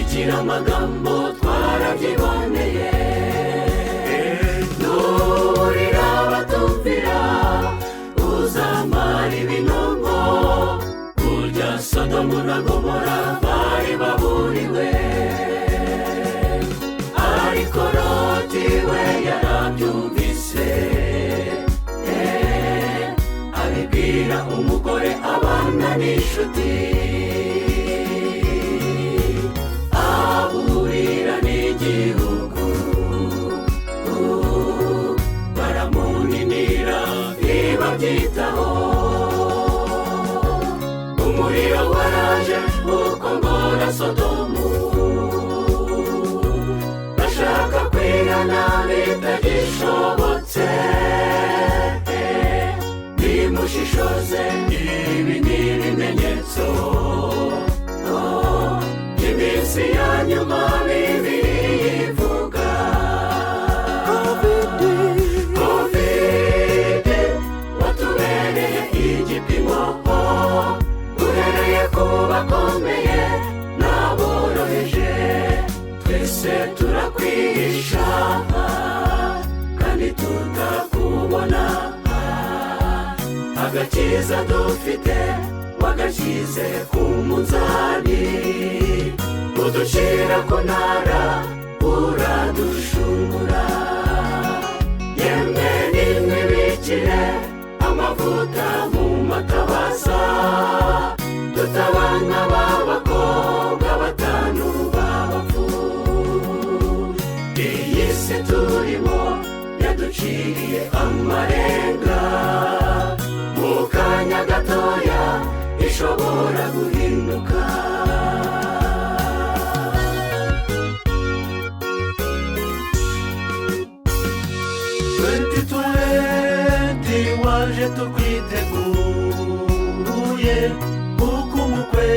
kwandikira amagambo twarabyiboneye nurira batumvira uzamara ibinogo kurya Sodomu na Gomora bari baburiwe ariko Loti we yarabyumvise abibwira umugore abana n'inshuti aburira n'igihugu baramuninira ntibabyitaho umuriro waraje ukongora Sodomu bashaka kwihana bitagishobotse nimushishoze ibi ni ibimenyetso iminsi ya nyuma Bibiliya ivuga Covid watubereye igipimo uhereye ku bakomeye n'aboroheje twese turakwihisha kandi tutakubona agakiza dufite wagashyize ku munzani udushira ku ntara uradushungura yemwe nimwibikire amavuta mu matabaza tutabana b'abakobwa batanu b'abapfu iyi si turimo yaduciriye amarenga mu kanya gatoya ishobora guhinduka 2020 waje tukwiteguye kuko umukwe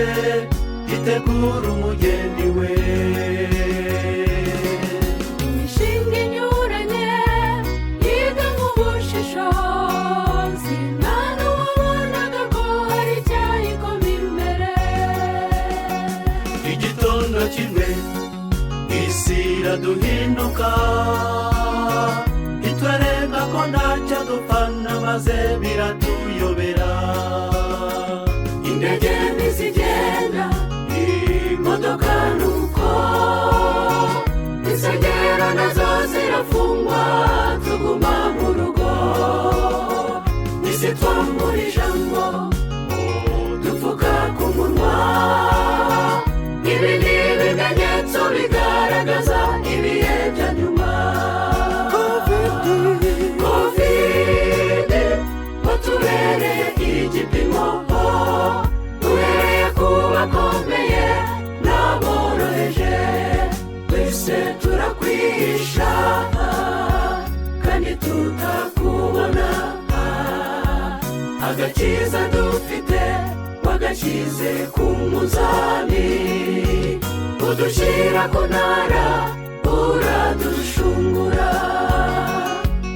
yitegura umugeni we imishinga inyuranye yiga nk'ubushishozi nta n'uwabonaga ko hari icyayikoma imbere igitondo kimwe isi iraduhinduka itwereka ko ntacyo dupfana maze biratuyobera indege ntizigenda imodoka nuko insengero nazo zirafungwa tuguma mu rugo isi twambura ijambo dupfuka ku munwa ibi ni ibimenyetso bigaragaza ibihe bya nyuma Covid watubereye igipimo uhereye ku bakomeye n'aboroheje twese turakwihisha kandi tutakubona agakiza dufite wagashyize ku munzani udushyira ku ntara uradushungura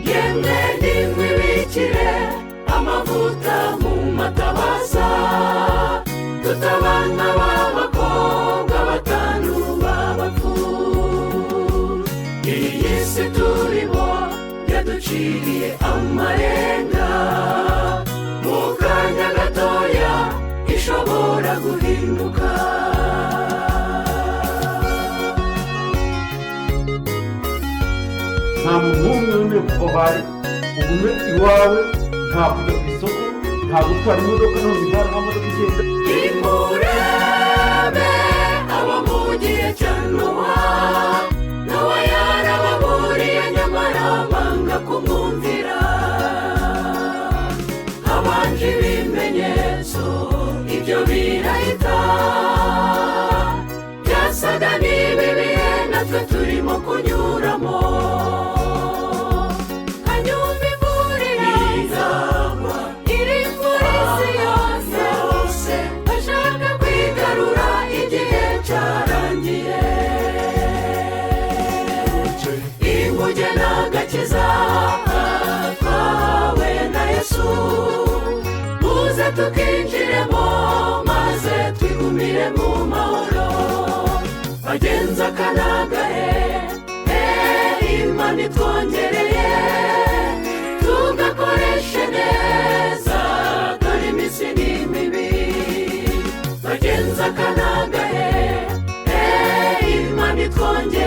yemwe nimwibikire amavuta mu matabaza tutabana b'abakobwa batanu b'abapfu iyi si turimo yaduciriye amarenga mu kanya gatoya ishobora guhinduka nta muntu n'umwe wemewe kuva bari ugume iwawe nta kujya ku isoko nta gutwara imodoka no zigara amamodoka igenda nimurebe abo mu gihe cya Nowa yarababuriye nyamara banga kumwumvira habanje ibimenyetso ibyo birahita byasaga n'ibi bihe natwe turimo kunyuramo hanyuma imvura iraza irimbura isi yose bashaka kwigarura igihe cyarangiye inguge n'agakiza twahawe na Yesu muze tukinjiremo maze twigumire mu mahoro bagenza kanagahe Imana itwongereye tugakoreshe neza dore iminsi ni mibi bagenza kanagahe Imana itwongereye